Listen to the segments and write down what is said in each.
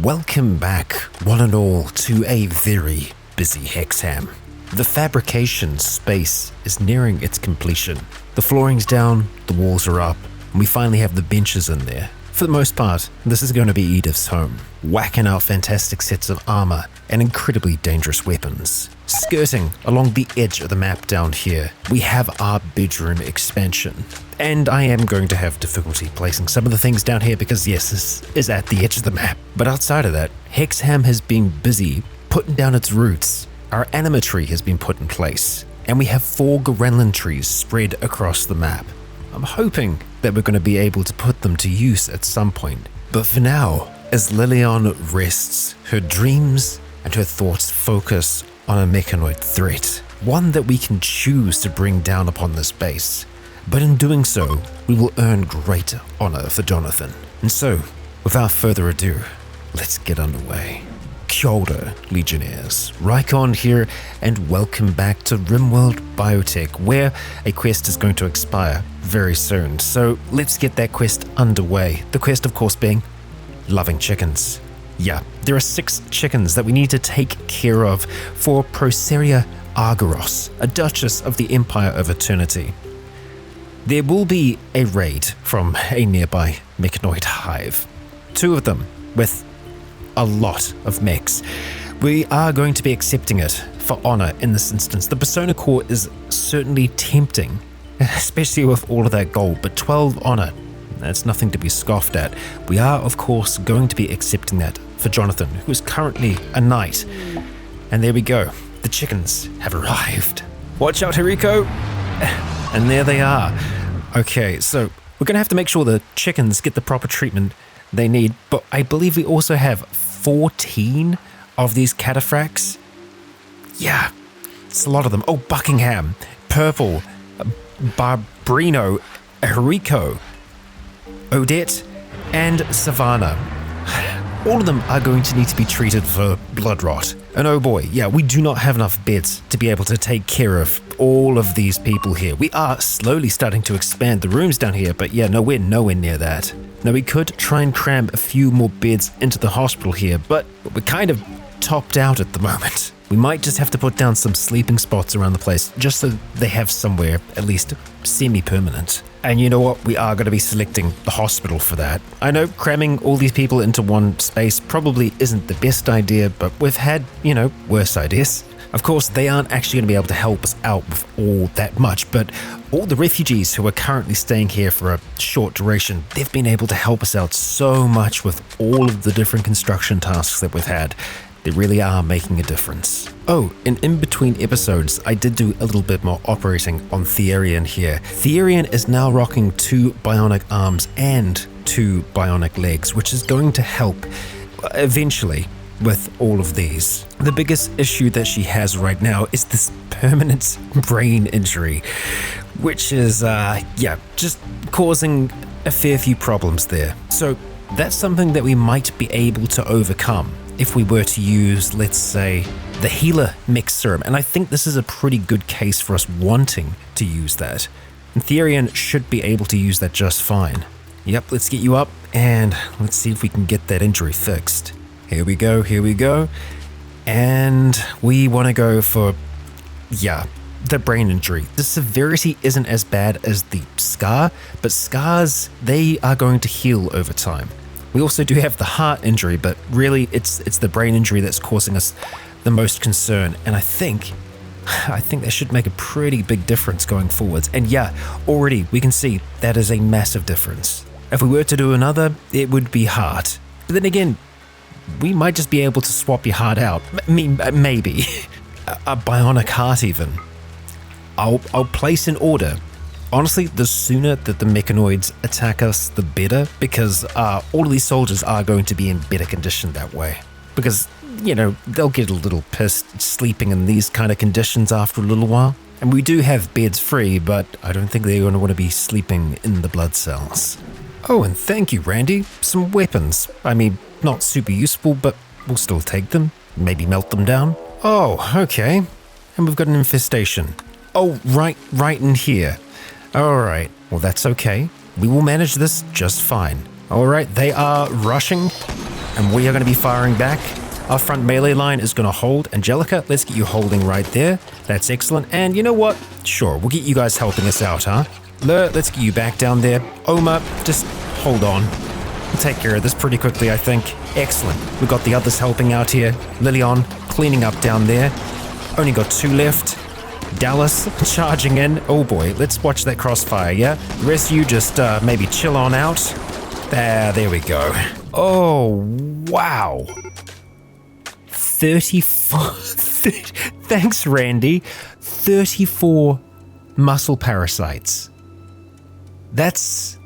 Welcome back, one and all, to a very busy Hexham. The fabrication space is nearing its completion. The flooring's down, the walls are up, and we finally have the benches in there. For the most part, this is going to be Edith's home, whacking out fantastic sets of armor and incredibly dangerous weapons. Skirting along the edge of the map down here, we have our bedroom expansion. And I am going to have difficulty placing some of the things down here because yes, this is at the edge of the map. But outside of that, Hexham has been busy putting down its roots. Our anima tree has been put in place, and we have 4 Gorelin trees spread across the map. I'm hoping that we're going to be able to put them to use at some point. But for now, as Lilian rests, her dreams and her thoughts focus on a mechanoid threat, one that we can choose to bring down upon this base. But in doing so, we will earn great honor for Jonathan. And so, without further ado, let's get underway. Kia ora, Legionnaires. Rycon here, and welcome back to RimWorld Biotech, where a quest is going to expire very soon. So let's get that quest underway. The quest, of course, being loving chickens. Yeah, there are 6 chickens that we need to take care of for Proceria Argyros, a Duchess of the Empire of Eternity. There will be a raid from a nearby mechanoid hive. 2 of them with a lot of mechs. We are going to be accepting it for honor in this instance. The Persona Core is certainly tempting, especially with all of that gold, but 12 honor, that's nothing to be scoffed at. We are, of course, going to be accepting that for Jonathan, who is currently a knight. And there we go. The chickens have arrived. Watch out, Hiriko! And there they are. Okay, so we're going to have to make sure the chickens get the proper treatment they need, but I believe we also have 14 of these cataphracts. Yeah, it's a lot of them. Oh, Buckingham, Purple, Barbrino, Hiriko, Odette, and Savannah. All of them are going to need to be treated for blood rot. And oh boy, yeah, we do not have enough beds to be able to take care of all of these people here. We are slowly starting to expand the rooms down here, but yeah, we're nowhere near that. Now we could try and cram a few more beds into the hospital here, but we're kind of topped out at the moment. We might just have to put down some sleeping spots around the place just so they have somewhere at least semi-permanent. And you know what? We are going to be selecting the hospital for that. I know cramming all these people into one space probably isn't the best idea, but we've had, worse ideas. Of course, they aren't actually going to be able to help us out with all that much, but all the refugees who are currently staying here for a short duration, they've been able to help us out so much with all of the different construction tasks that we've had. They really are making a difference. Oh, and in between episodes, I did do a little bit more operating on Therian here. Therian is now rocking 2 bionic arms and 2 bionic legs, which is going to help eventually with all of these. The biggest issue that she has right now is this permanent brain injury, which is, just causing a fair few problems there. So that's something that we might be able to overcome if we were to use, let's say, the healer mix serum. And I think this is a pretty good case for us wanting to use that. And Therian should be able to use that just fine. Yep, let's get you up and let's see if we can get that injury fixed. Here we go. And we want to go for, the brain injury. The severity isn't as bad as the scar, but scars, they are going to heal over time. We also do have the heart injury, but really it's the brain injury that's causing us the most concern. And I think that should make a pretty big difference going forwards. And yeah, already we can see that is a massive difference. If we were to do another, it would be heart. But then again, we might just be able to swap your heart out. Maybe. A bionic heart even. I'll place an order. Honestly, the sooner that the mechanoids attack us, the better, because all of these soldiers are going to be in better condition that way. Because, they'll get a little pissed sleeping in these kind of conditions after a little while. And we do have beds free, but I don't think they're going to want to be sleeping in the blood cells. Oh, and thank you, Randy. Some weapons. I mean, not super useful, but we'll still take them. Maybe melt them down. Oh, okay. And we've got an infestation. Oh, right in here. Alright, well that's okay. We will manage this just fine. Alright, they are rushing. and we are going to be firing back. Our front melee line is going to hold. Angelica, let's get you holding right there. That's excellent. And you know what? Sure, we'll get you guys helping us out, huh? Lur, let's get you back down there. Oma, just hold on. We'll take care of this pretty quickly, I think. Excellent. We've got the others helping out here. Lilion, cleaning up down there. Only got 2 left. Dallas, charging in. Oh boy, let's watch that crossfire, yeah? The rest of you just maybe chill on out. There we go. Oh, wow. 34. Thanks, Randy. 34 muscle parasites. That's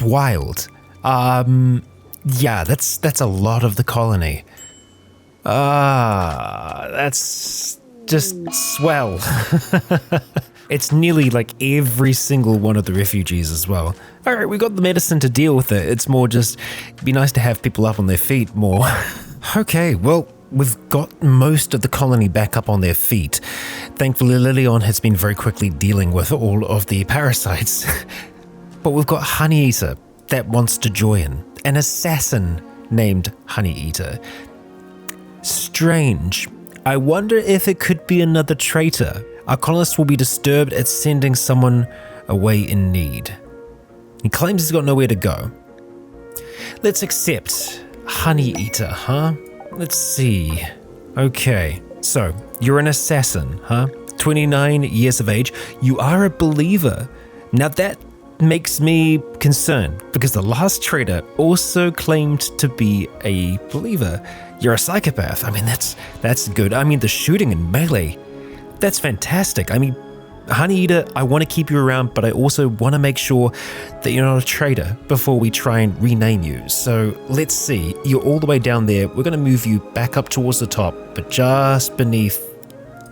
wild. Yeah, that's a lot of the colony. That's just swell. It's nearly like every single one of the refugees as well. All right, we got the medicine to deal with it. It's more just, it'd be nice to have people up on their feet more. Okay, well, we've got most of the colony back up on their feet. Thankfully, Lilion has been very quickly dealing with all of the parasites. But we've got Honeyeater that wants to join. An assassin named Honeyeater. Strange. I wonder if it could be another traitor. Our colonists will be disturbed at sending someone away in need. He claims he's got nowhere to go. Let's accept Honeyeater, huh? Let's see. Okay, so you're an assassin, huh? 29 years of age. You are a believer. Now that makes me concerned because the last traitor also claimed to be a believer. You're a psychopath. I mean, that's good. I mean, the shooting and melee, that's fantastic. I mean, Honeyeater, I want to keep you around, but I also want to make sure that you're not a traitor before we try and rename you. So let's see. You're all the way down there. We're going to move you back up towards the top, but just beneath,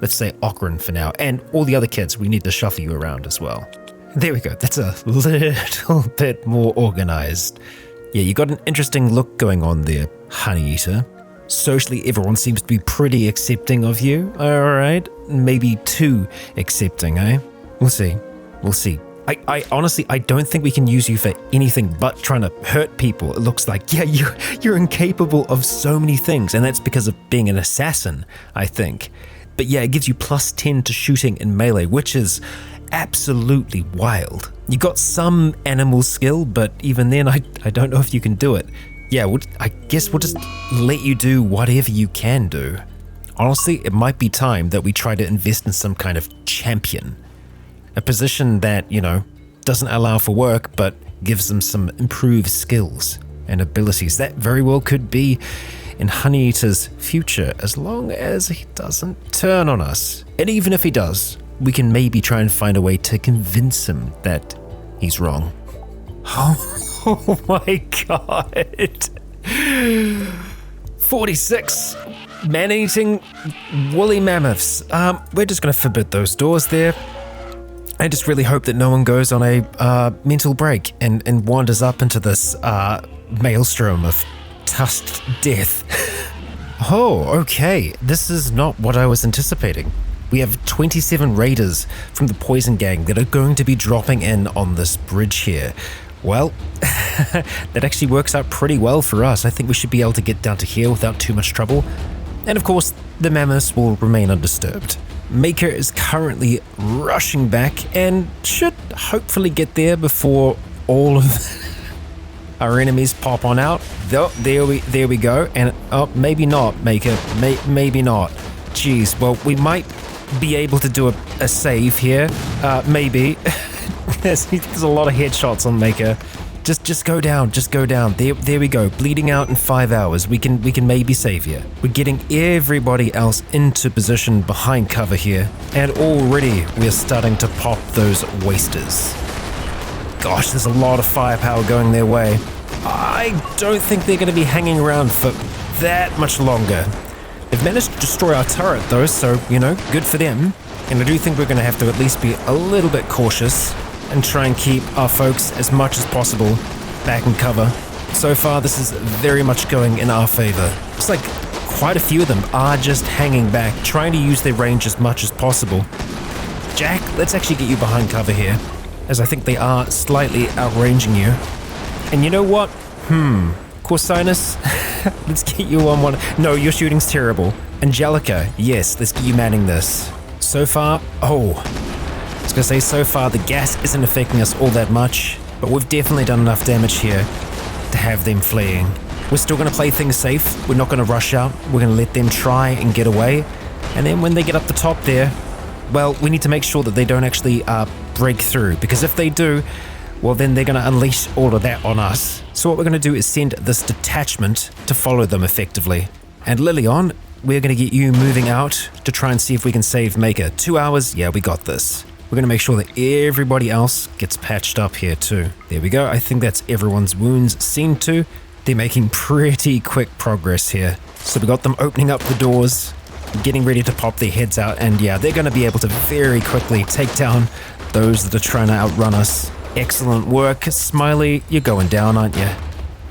let's say, Okran for now. And all the other kids, we need to shuffle you around as well. There we go. That's a little bit more organized. Yeah, you got an interesting look going on there, Honeyeater. Socially, everyone seems to be pretty accepting of you. All right, maybe too accepting, eh? We'll see. We'll see. I honestly, I don't think we can use you for anything but trying to hurt people. It looks like, yeah, you're incapable of so many things, and that's because of being an assassin, I think. But yeah, it gives you plus 10 to shooting and melee, which is absolutely wild. You got some animal skill, but even then, I don't know if you can do it. Yeah, I guess we'll just let you do whatever you can do. Honestly, it might be time that we try to invest in some kind of champion. A position that, you know, doesn't allow for work, but gives them some improved skills and abilities. That very well could be in Honeyeater's future, as long as he doesn't turn on us. And even if he does, we can maybe try and find a way to convince him that he's wrong. Oh my god. 46 man-eating woolly mammoths. We're just going to forbid those doors there. I just really hope that no one goes on a mental break and wanders up into this maelstrom of tusked death. Oh, okay. This is not what I was anticipating. We have 27 raiders from the Poison Gang that are going to be dropping in on this bridge here. Well, that actually works out pretty well for us. I think we should be able to get down to here without too much trouble. And of course, the mammoths will remain undisturbed. Maker is currently rushing back and should hopefully get there before all of our enemies pop on out. There we go. And maybe not, Maker. Maybe not. Jeez, well, we might be able to do a save here. Maybe. There's a lot of headshots on Maker. Just go down, There we go. Bleeding out in 5 hours. We can maybe save you. We're getting everybody else into position behind cover here, and already we're starting to pop those wasters. Gosh, there's a lot of firepower going their way. I don't think they're going to be hanging around for that much longer. They've managed to destroy our turret though, so, you know, good for them. And I do think we're going to have to at least be a little bit cautious and try and keep our folks as much as possible back in cover. So far, this is very much going in our favor. It's like quite a few of them are just hanging back, trying to use their range as much as possible. Jack, let's actually get you behind cover here, as I think they are slightly outranging you. And you know what? Corsinus, Let's get you on one. No, your shooting's terrible. Angelica, yes, let's get you manning this. So far, I was gonna say so far the gas isn't affecting us all that much, but we've definitely done enough damage here to have them fleeing. We're still gonna play things safe. We're not gonna rush out. We're gonna let them try and get away. And then when they get up the top there, well, we need to make sure that they don't actually break through, because if they do, well, then they're going to unleash all of that on us. So what we're going to do is send this detachment to follow them effectively. And Lilion, we're going to get you moving out to try and see if we can save Maker. 2 hours, yeah, we got this. We're going to make sure that everybody else gets patched up here too. There we go, I think that's everyone's wounds seen to. They're making pretty quick progress here. So we got them opening up the doors, getting ready to pop their heads out, and yeah, they're going to be able to very quickly take down those that are trying to outrun us. Excellent work. Smiley, you're going down, aren't you?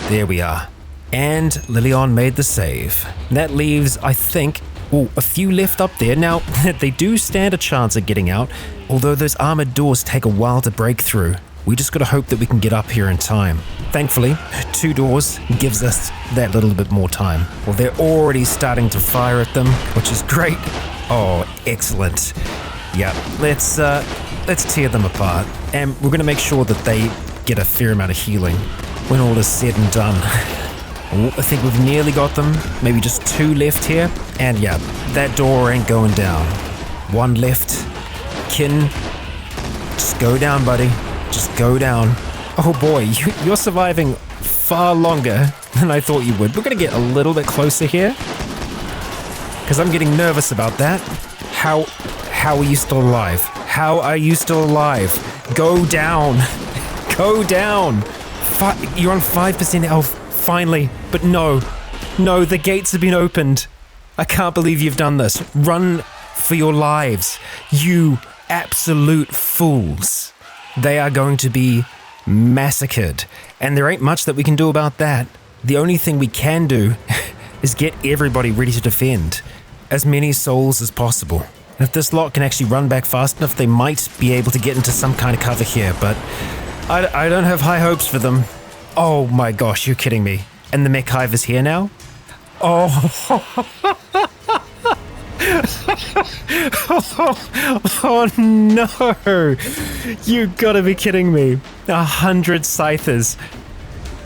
There we are. And Lilion made the save. That leaves, I think, a few left up there. Now, they do stand a chance of getting out, although those armored doors take a while to break through. We just gotta hope that we can get up here in time. Thankfully, 2 doors gives us that little bit more time. Well, they're already starting to fire at them, which is great. Oh, excellent. Yeah, let's tear them apart. And we're gonna make sure that they get a fair amount of healing when all is said and done. I think we've nearly got them. Maybe just 2 left here. And yeah, that door ain't going down. 1 left. Kin, just go down, buddy. Just go down. Oh boy, you're surviving far longer than I thought you would. We're gonna get a little bit closer here, because I'm getting nervous about that. How are you still alive? How are you still alive? Go down. Go down. You're on 5% health, finally. But no, the gates have been opened. I can't believe you've done this. Run for your lives, you absolute fools. They are going to be massacred, and there ain't much that we can do about that. The only thing we can do is get everybody ready to defend, as many souls as possible. And if this lot can actually run back fast enough, they might be able to get into some kind of cover here, but I don't have high hopes for them. Oh my gosh, you're kidding me. And the mech hive is here now? Oh. Oh no! You gotta be kidding me. 100 scythers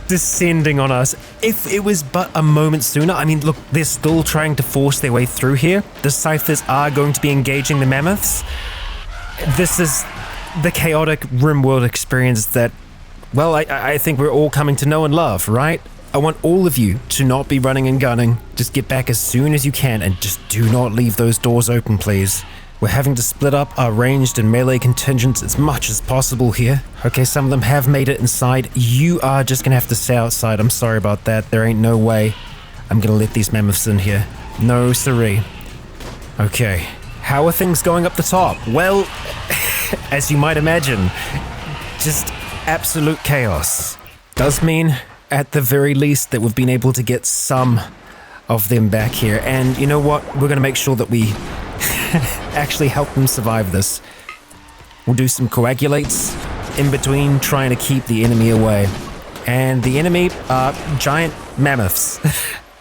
descending on us. If it was but a moment sooner, I mean, look, they're still trying to force their way through here. The scythers are going to be engaging the mammoths. This is the chaotic RimWorld experience that, well, I think we're all coming to know and love, right? I want all of you to not be running and gunning. Just get back as soon as you can, and just do not leave those doors open, please. We're having to split up our ranged and melee contingents as much as possible here. Okay, some of them have made it inside. You are just gonna have to stay outside. I'm sorry about that. There ain't no way I'm gonna let these mammoths in here. No siree. Okay, how are things going up the top? Well, as you might imagine, just absolute chaos. Does mean, at the very least, that we've been able to get some of them back here. And you know what? We're going to make sure that we actually help them survive this. We'll do some coagulates in between, trying to keep the enemy away. And the enemy are giant mammoths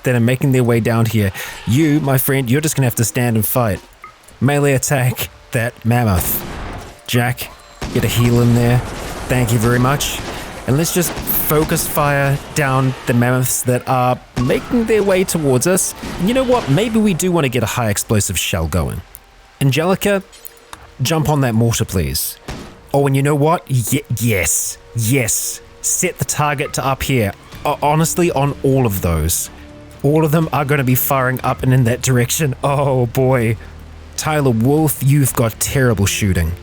that are making their way down here. You, my friend, you're just going to have to stand and fight. Melee attack that mammoth. Jack, get a heal in there. Thank you very much. And let's just focus fire down the mammoths that are making their way towards us. And you know what? Maybe we do want to get a high explosive shell going. Angelica, jump on that mortar, please. Oh, and you know what? Yes. Set the target to up here. Honestly, on all of those. All of them are going to be firing up and in that direction. Oh boy. Tyler Wolf, you've got terrible shooting.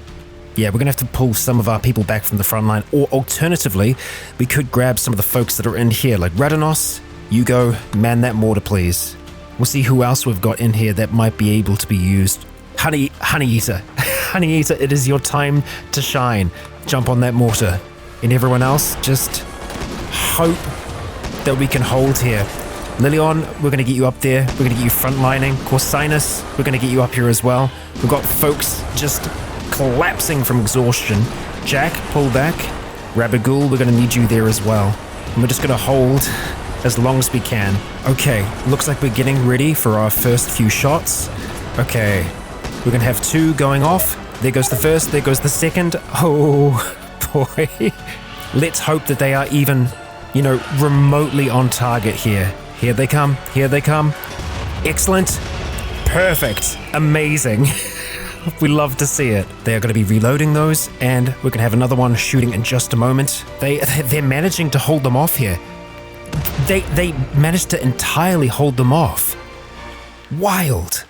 Yeah, we're going to have to pull some of our people back from the front line, or alternatively, we could grab some of the folks that are in here, like Radanos. You go, man that mortar, please. We'll see who else we've got in here that might be able to be used. Honey Eater, Honey Eater, it is your time to shine. Jump on that mortar. And everyone else, just hope that we can hold here. Lilion, we're going to get you up there. We're going to get you frontlining. Corsinus, we're going to get you up here as well. We've got folks just collapsing from exhaustion. Jack, pull back. Rabagool, we're going to need you there as well. And we're just going to hold as long as we can. Okay, looks like we're getting ready for our first few shots. Okay, we're gonna have 2 going off. There goes the first, there goes the second. Oh, boy. Let's hope that they are even, remotely on target here. Here they come, here they come. Excellent. Perfect. Amazing. We love to see it. They are going to be reloading those, and we're going to have another one shooting in just a moment. They're managing to hold them off here. They managed to entirely hold them off. Wild.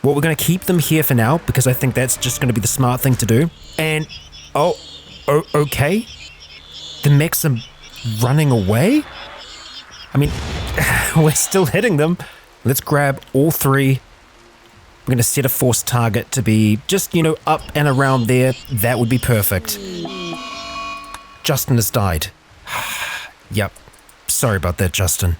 Well, we're going to keep them here for now, because I think that's just going to be the smart thing to do. And, okay. The mechs are running away? I mean, we're still hitting them. Let's grab all 3. We're going to set a force target to be just, up and around there. That would be perfect. Justin has died. Yep. Sorry about that, Justin.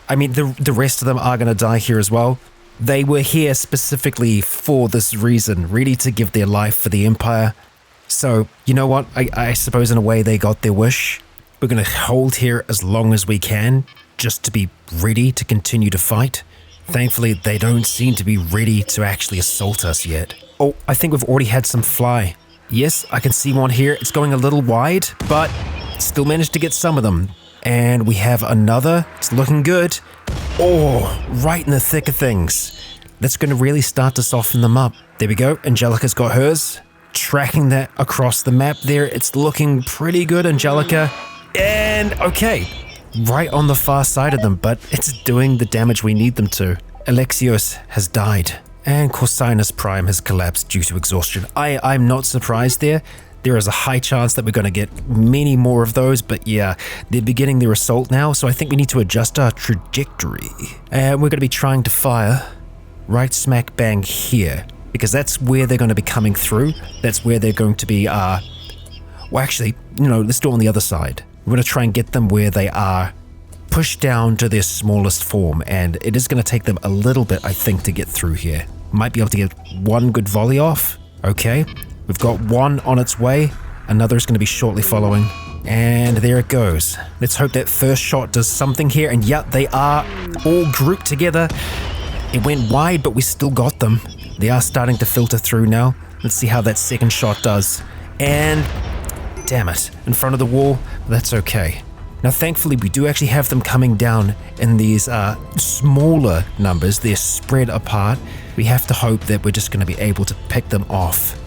I mean, the rest of them are going to die here as well. They were here specifically for this reason, really to give their life for the Empire. So, you know what? I suppose in a way they got their wish. We're going to hold here as long as we can, just to be ready to continue to fight. Thankfully, they don't seem to be ready to actually assault us yet. Oh, I think we've already had some fly. Yes, I can see one here. It's going a little wide, but still managed to get some of them. And we have another. It's looking good. Oh, right in the thick of things. That's going to really start to soften them up. There we go. Angelica's got hers. Tracking that across the map there. It's looking pretty good, Angelica. And okay. Right on the far side of them, but it's doing the damage we need them to. Alexios has died, and Corsinus Prime has collapsed due to exhaustion. I'm not surprised there. There is a high chance that we're going to get many more of those, but yeah, they're beginning their assault now, so I think we need to adjust our trajectory. And we're going to be trying to fire right smack bang here, because that's where they're going to be coming through. That's where they're going to be, well actually, let's do it on the other side. We're going to try and get them where they are pushed down to their smallest form, and it is going to take them a little bit, I think, to get through here. Might be able to get one good volley off. Okay, we've got one on its way. Another is going to be shortly following. And there it goes. Let's hope that first shot does something here, and yep, they are all grouped together. It went wide, but we still got them. They are starting to filter through now. Let's see how that second shot does. And damn it, in front of the wall. That's okay. Now, thankfully, we do actually have them coming down in these smaller numbers. They're spread apart. We have to hope that we're just going to be able to pick them off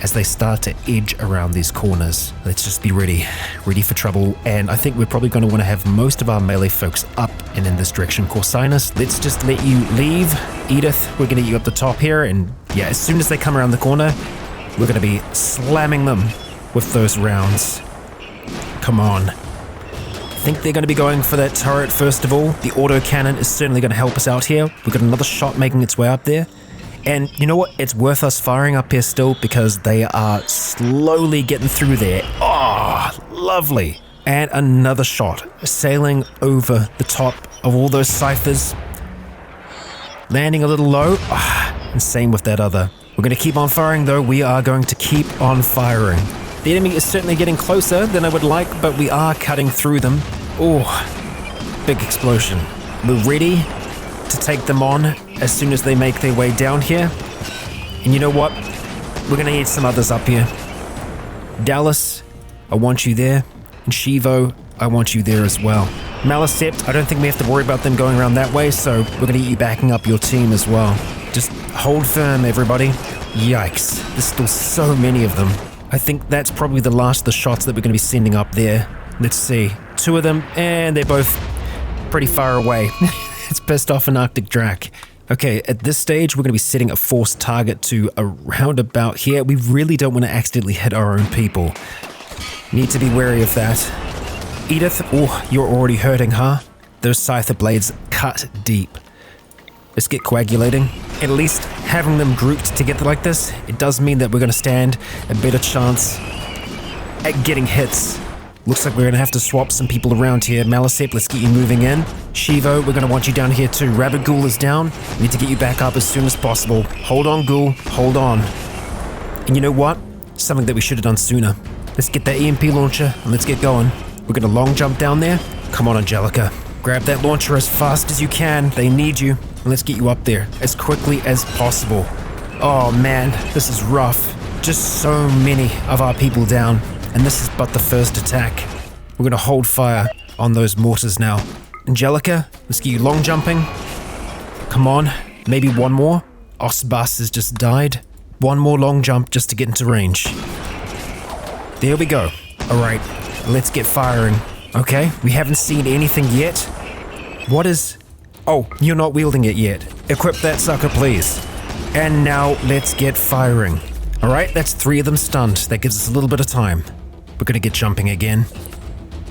as they start to edge around these corners. Let's just be ready for trouble. And I think we're probably going to want to have most of our melee folks up and in this direction. Corsinus, let's just let you leave. Edith, we're going to get you up the top here. And yeah, as soon as they come around the corner, we're going to be slamming them with those rounds. Come on. I think they're going to be going for that turret first of all. The autocannon is certainly going to help us out here. We've got another shot making its way up there. And you know what? It's worth us firing up here still because they are slowly getting through there. Oh, lovely. And another shot sailing over the top of all those ciphers. Landing a little low. And same with that other. We're going to keep on firing though. We are going to keep on firing. The enemy is certainly getting closer than I would like, but we are cutting through them. Oh, big explosion. We're ready to take them on as soon as they make their way down here. And you know what? We're going to need some others up here. Dallas, I want you there. And Shivo, I want you there as well. Malicept, I don't think we have to worry about them going around that way, so we're going to get you backing up your team as well. Just hold firm, everybody. Yikes, there's still so many of them. I think that's probably the last of the shots that we're going to be sending up there. Let's see. 2 of them, and they're both pretty far away. It's pissed off an Arctic Drac. Okay, at this stage, we're going to be setting a force target to around about here. We really don't want to accidentally hit our own people. Need to be wary of that. Edith, oh, you're already hurting, huh? Those scyther blades cut deep. Let's get coagulating. At least having them grouped together like this, it does mean that we're going to stand a better chance at getting hits. Looks like we're going to have to swap some people around here. Malicept, let's get you moving in. Shivo, we're going to want you down here too. Rabbit Ghoul is down. We need to get you back up as soon as possible. Hold on, Ghoul. Hold on. And you know what? Something that we should have done sooner. Let's get that EMP launcher and let's get going. We're going to long jump down there. Come on, Angelica. Grab that launcher as fast as you can. They need you. And let's get you up there as quickly as possible. Oh man, this is rough. Just so many of our people down. And this is but the first attack. We're gonna hold fire on those mortars now. Angelica, let's get you long jumping. Come on, maybe one more. Osbus has just died. One more long jump just to get into range. There we go. Alright, let's get firing. Okay, we haven't seen anything yet. What is... Oh, you're not wielding it yet. Equip that sucker, please. And now let's get firing. Alright, that's 3 of them stunned. That gives us a little bit of time. We're gonna get jumping again.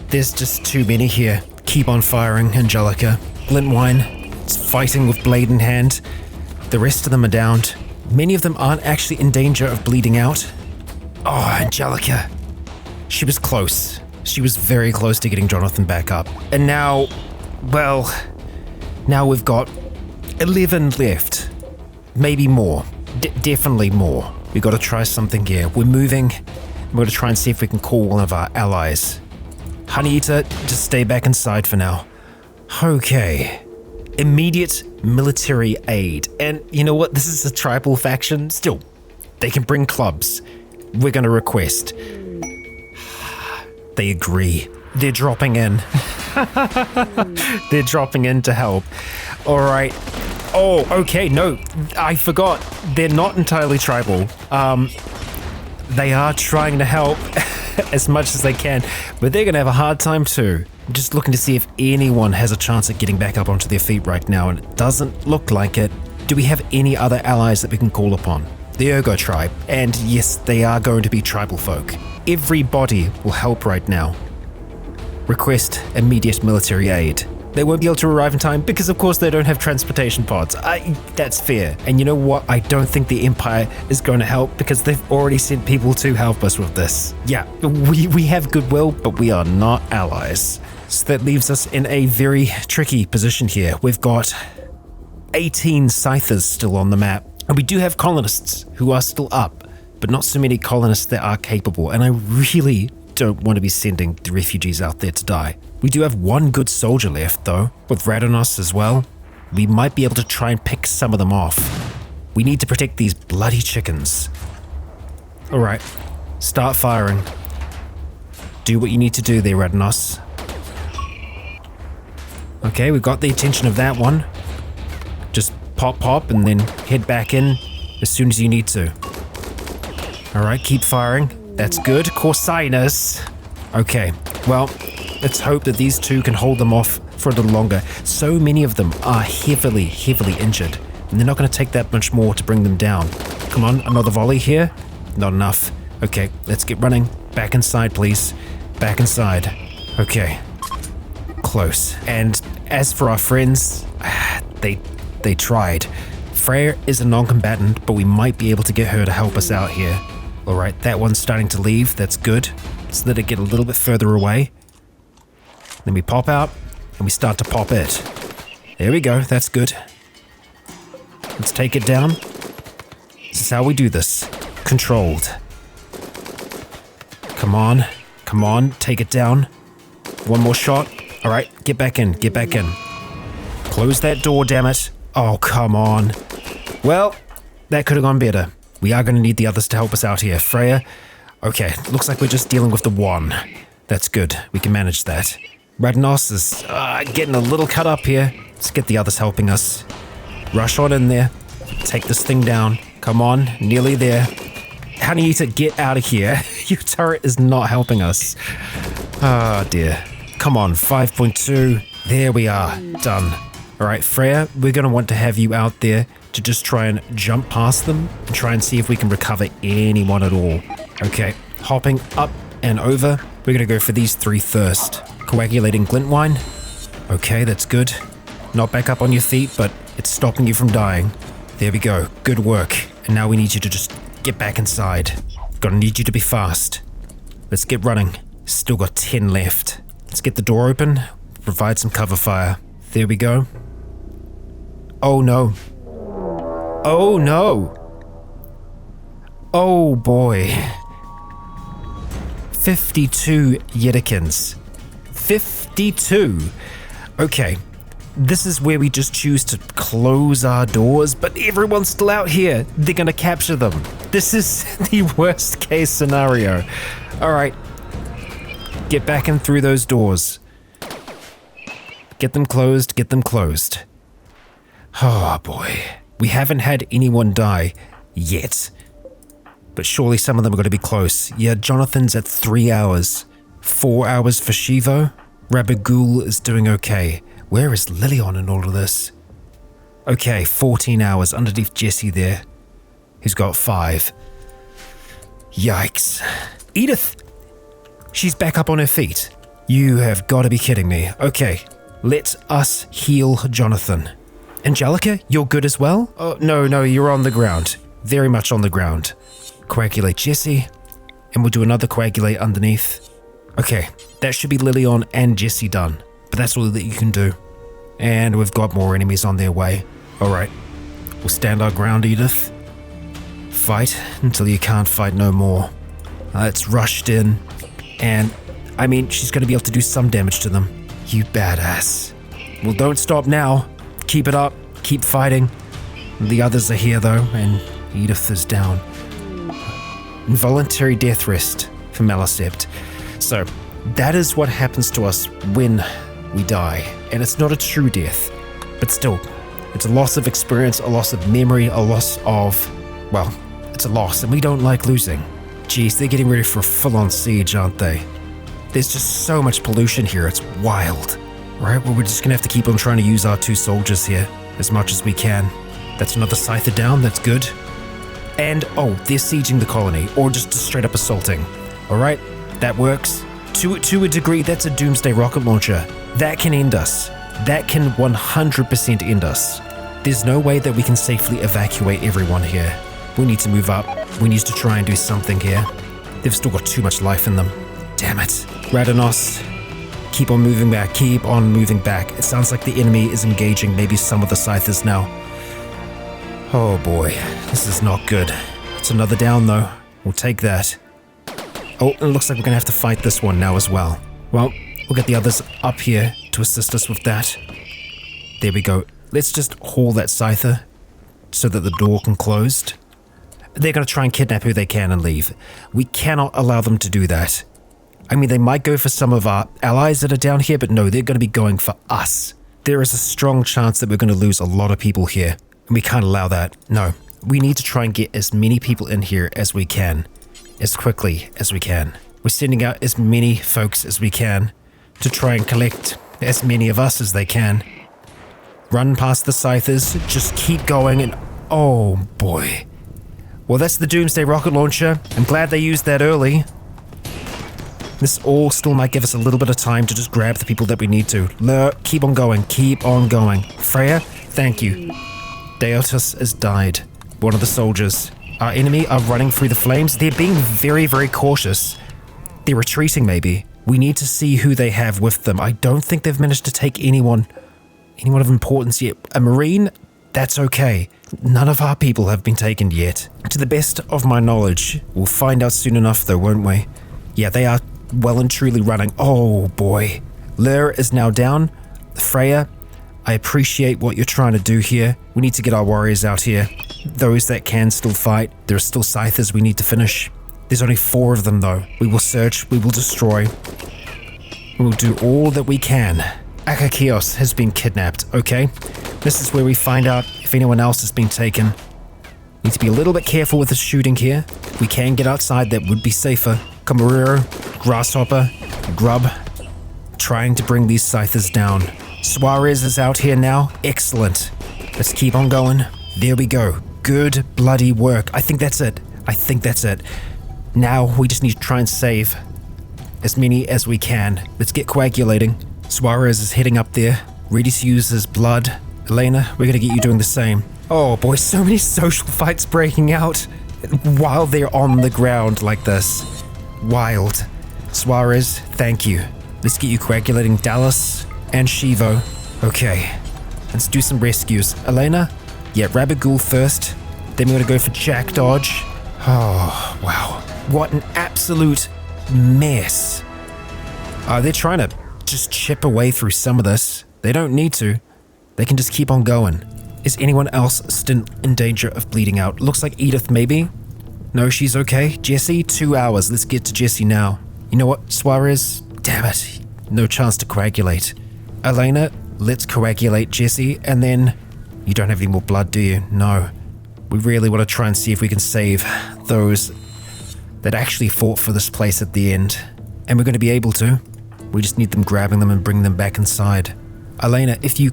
There's just too many here. Keep on firing, Angelica. Glintwine, it's fighting with blade in hand. The rest of them are downed. Many of them aren't actually in danger of bleeding out. Oh, Angelica. She was close. She was very close to getting Jonathan back up. And now, well, now we've got 11 left. Maybe more. Definitely more. We gotta try something here. We're moving. We're gonna try and see if we can call one of our allies. Honey Eater, just stay back inside for now. Okay. Immediate military aid. And you know what? This is a tribal faction. Still, they can bring clubs. We're gonna request. They agree. They're dropping in. They're dropping in to help. All right. Oh, okay. No, I forgot. They're not entirely tribal. They are trying to help as much as they can, but they're going to have a hard time too. I'm just looking to see if anyone has a chance at getting back up onto their feet right now, and it doesn't look like it. Do we have any other allies that we can call upon? The Ergo tribe, and yes, they are going to be tribal folk. Everybody will help right now. Request immediate military aid. They won't be able to arrive in time because, of course, they don't have transportation pods. That's fair. And you know what? I don't think the Empire is going to help because they've already sent people to help us with this. Yeah, we have goodwill, but we are not allies. So that leaves us in a very tricky position here. We've got 18 Scythers still on the map. And we do have colonists who are still up, but not so many colonists that are capable. And I really don't want to be sending the refugees out there to die. We do have one good soldier left, though, with Radonos as well. We might be able to try and pick some of them off. We need to protect these bloody chickens. Alright, start firing. Do what you need to do there, Radonos. Okay, we've got the attention of that one. Just pop, and then head back in as soon as you need to. Alright, keep firing. That's good. Corsinus. Okay, well, let's hope that these two can hold them off for a little longer. So many of them are heavily injured, and they're not going to take that much more to bring them down. Come on, another volley here. Not enough. Okay, let's get running. Back inside, please. Back inside. Okay. Close. And as for our friends, they tried. Freya is a non-combatant, but we might be able to get her to help us out here. Alright, that one's starting to leave. That's good. So that it get a little bit further away. Then we pop out, and we start to pop it. There we go. That's good. Let's take it down. This is how we do this. Controlled. Come on. Come on. Take it down. One more shot. Alright, get back in. Get back in. Close that door, damn it. Oh, come on. Well, that could have gone better. We are going to need the others to help us out here. Freya. Okay, looks like we're just dealing with the one. That's good. We can manage that. Radnos is getting a little cut up here. Let's get the others helping us. Rush on in there. Take this thing down. Come on, nearly there. Honey Eater, get out of here. Your turret is not helping us. Oh dear. Come on, 5.2. There we are. Done. Alright, Freya, we're going to want to have you out there to just try and jump past them and try and see if we can recover anyone at all. Okay, hopping up and over. We're going to go for these 3 first. Coagulating Glintwine. Okay, that's good. Not back up on your feet, but it's stopping you from dying. There we go. Good work. And now we need you to just get back inside. Gonna need you to be fast. Let's get running. Still got 10 left. Let's get the door open. Provide some cover fire. There we go. Oh no. Oh no. Oh boy. 52 Yedikins. 52. Okay, this is where we just choose to close our doors, but everyone's still out here. They're gonna capture them. This is the worst case scenario. All right, get back in through those doors. Get them closed, get them closed. Oh boy, we haven't had anyone die yet. But surely some of them are going to be close. Yeah, Jonathan's at 3 hours. 4 hours for Shivo. Rabagul is doing okay. Where is Lilion in all of this? Okay, 14 hours underneath Jesse there. Who's got 5. Yikes. Edith! She's back up on her feet. You have got to be kidding me. Okay, let us heal Jonathan. Angelica, you're good as well? Oh, no, you're on the ground. Very much on the ground. Coagulate Jesse, and we'll do another coagulate underneath. Okay, that should be Lilion and Jesse done, but that's all that you can do. And we've got more enemies on their way. Alright, we'll stand our ground, Edith. Fight until you can't fight no more. It's rushed in, and I mean, she's going to be able to do some damage to them. You badass. Well, don't stop now. Keep it up, keep fighting. The others are here though, and Edith is down. Involuntary death rest for Malicept. So, that is what happens to us when we die. And it's not a true death, but still, it's a loss of experience, a loss of memory, a loss of, well, it's a loss, and we don't like losing. Geez, they're getting ready for a full-on siege, aren't they? There's just so much pollution here, it's wild. Right, well, we're just gonna have to keep on trying to use our 2 soldiers here as much as we can. That's another Scyther down, that's good. And, oh, they're sieging the colony, or just straight up assaulting. Alright, that works. To a degree, that's a doomsday rocket launcher. That can end us. That can 100% end us. There's no way that we can safely evacuate everyone here. We need to move up. We need to try and do something here. They've still got too much life in them. Damn it. Radanos, keep on moving back, keep on moving back. It sounds like the enemy is engaging maybe some of the Scythers now. Oh boy, this is not good. It's another down though. We'll take that. Oh, it looks like we're gonna have to fight this one now as well. Well, we'll get the others up here to assist us with that. There we go. Let's just haul that Scyther so that the door can close. They're gonna try and kidnap who they can and leave. We cannot allow them to do that. I mean, they might go for some of our allies that are down here, but no, they're gonna be going for us. There is a strong chance that we're gonna lose a lot of people here. And we can't allow that. No, we need to try and get as many people in here as we can, as quickly as we can. We're sending out as many folks as we can to try and collect as many of us as they can. Run past the Scythers, just keep going, and oh boy. Well, that's the Doomsday Rocket Launcher. I'm glad they used that early. This all still might give us a little bit of time to just grab the people that we need to. Keep on going, keep on going. Freya, thank you. Deotus has died. One of the soldiers. Our enemy are running through the flames. They're being very, very cautious. They're retreating maybe. We need to see who they have with them. I don't think they've managed to take anyone of importance yet. A Marine? That's okay. None of our people have been taken yet. To the best of my knowledge. We'll find out soon enough though, won't we? Yeah, they are well and truly running. Oh boy. Lur is now down. Freya, I appreciate what you're trying to do here. We need to get our warriors out here. Those that can still fight. There are still Scythers we need to finish. There's only 4 of them though. We will search, we will destroy. We will do all that we can. Akakios has been kidnapped, okay? This is where we find out if anyone else has been taken. Need to be a little bit careful with the shooting here. We can get outside, that would be safer. Camarero, Grasshopper, Grub, trying to bring these Scythers down. Suarez is out here now. Excellent. Let's keep on going. There we go. Good bloody work. I think that's it. Now we just need to try and save as many as we can. Let's get coagulating. Suarez is heading up there, ready to use his blood. Elena, we're gonna get you doing the same. Oh boy, so many social fights breaking out while they're on the ground like this. Wild. Suarez, thank you. Let's get you coagulating Dallas and Shivo. Okay, let's do some rescues. Elena? Yeah, Rabagul first. Then we're gonna go for Jack Dodge. Oh, wow. What an absolute mess. They're trying to just chip away through some of this. They don't need to. They can just keep on going. Is anyone else still in danger of bleeding out? Looks like Edith, maybe? No, she's okay. Jesse, 2 hours. Let's get to Jesse now. You know what, Suarez? Damn it. No chance to coagulate. Elena, let's coagulate Jesse, and then... You don't have any more blood, do you? No. We really want to try and see if we can save those that actually fought for this place at the end. And we're going to be able to. We just need them grabbing them and bringing them back inside. Elena, if you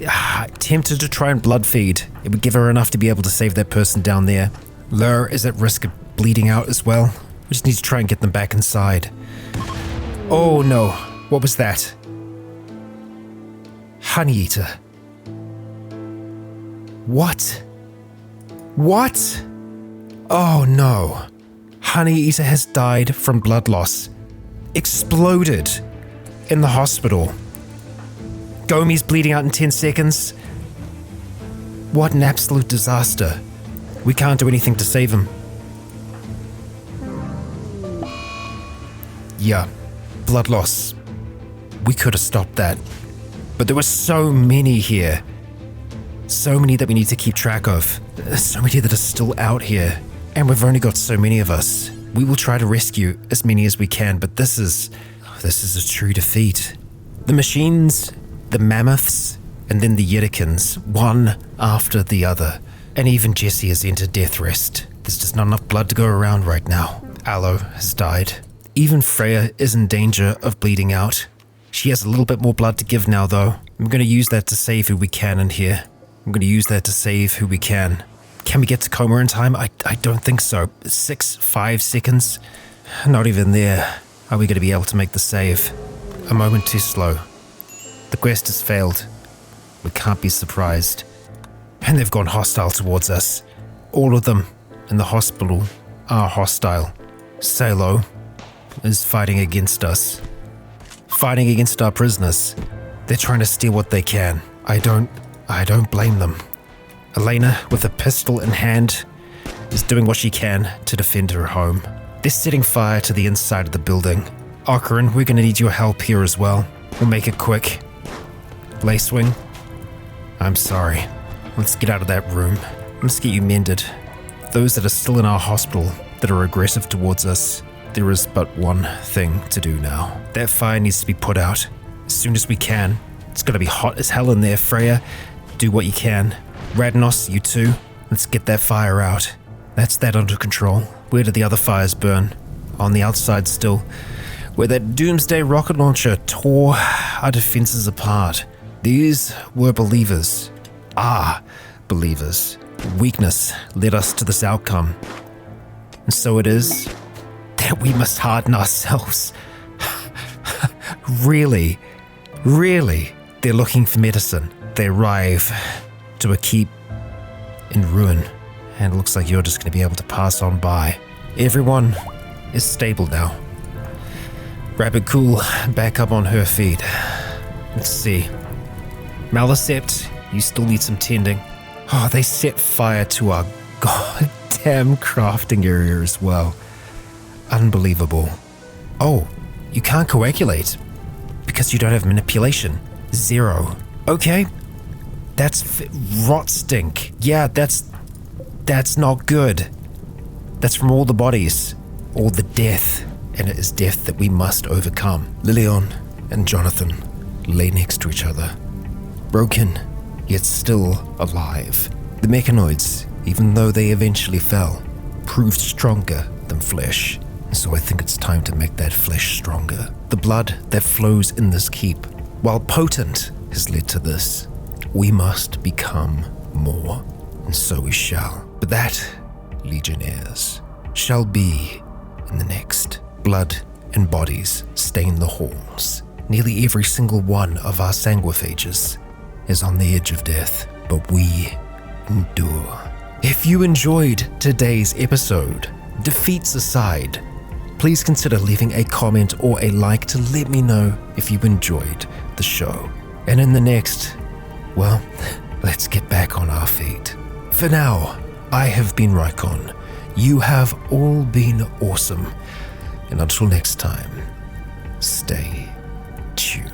attempted to try and blood feed, it would give her enough to be able to save that person down there. Lur is at risk of bleeding out as well. We just need to try and get them back inside. Oh no, what was that? Honey Eater. What? What? Oh no. Honey Eater has died from blood loss. Exploded in the hospital. Gomi's bleeding out in 10 seconds. What an absolute disaster. We can't do anything to save him. Yeah, blood loss. We could have stopped that. But there were so many here. So many that we need to keep track of. So many that are still out here. And we've only got so many of us. We will try to rescue as many as we can, but this is a true defeat. The machines, the mammoths, and then the Yidikins, one after the other. And even Jesse has entered death rest. There's just not enough blood to go around right now. Aloe has died. Even Freya is in danger of bleeding out. She has a little bit more blood to give now, though. I'm going to use that to save who we can in here. I'm going to use that to save who we can. Can we get to coma in time? I don't think so. 5 seconds? Not even there. Are we going to be able to make the save? A moment too slow. The quest has failed. We can't be surprised. And they've gone hostile towards us. All of them in the hospital are hostile. Salo is fighting against us. Fighting against our prisoners. They're trying to steal what they can. I don't blame them. Elena, with a pistol in hand, is doing what she can to defend her home. They're setting fire to the inside of the building. Ocarin, we're going to need your help here as well. We'll make it quick. Lacewing, I'm sorry. Let's get out of that room. Let's get you mended. Those that are still in our hospital that are aggressive towards us, there is but one thing to do now. That fire needs to be put out as soon as we can. It's going to be hot as hell in there, Freya. Do what you can. Radnos, you too. Let's get that fire out. That's that under control. Where do the other fires burn? On the outside still. Where that doomsday rocket launcher tore our defenses apart. These were believers. Believers. Weakness led us to this outcome. And so it is that we must harden ourselves. Really? They're looking for medicine. They arrive to a keep in ruin, and it looks like you're just going to be able to pass on by. Everyone is stable now. Rapid Cool back up on her feet. Let's see. Malicept, you still need some tending. Oh, they set fire to our goddamn crafting area as well. Unbelievable. Oh, you can't coagulate because you don't have manipulation. 0. Okay. That's rot stink. Yeah, that's not good. That's from all the bodies, all the death, and it is death that we must overcome. Lilion and Jonathan lay next to each other, broken, yet still alive. The mechanoids, even though they eventually fell, proved stronger than flesh, so I think it's time to make that flesh stronger. The blood that flows in this keep, while potent, has led to this. We must become more, and so we shall. But that, Legionnaires, shall be in the next. Blood and bodies stain the halls. Nearly every single one of our Sanguophages is on the edge of death, but we endure. If you enjoyed today's episode, defeats aside, please consider leaving a comment or a like to let me know if you enjoyed the show. And in the next, well, let's get back on our feet. For now, I have been Rycon. You have all been awesome. And until next time, stay tuned.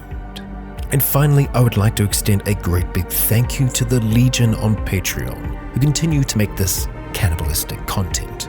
And finally, I would like to extend a great big thank you to the Legion on Patreon, who continue to make this cannibalistic content.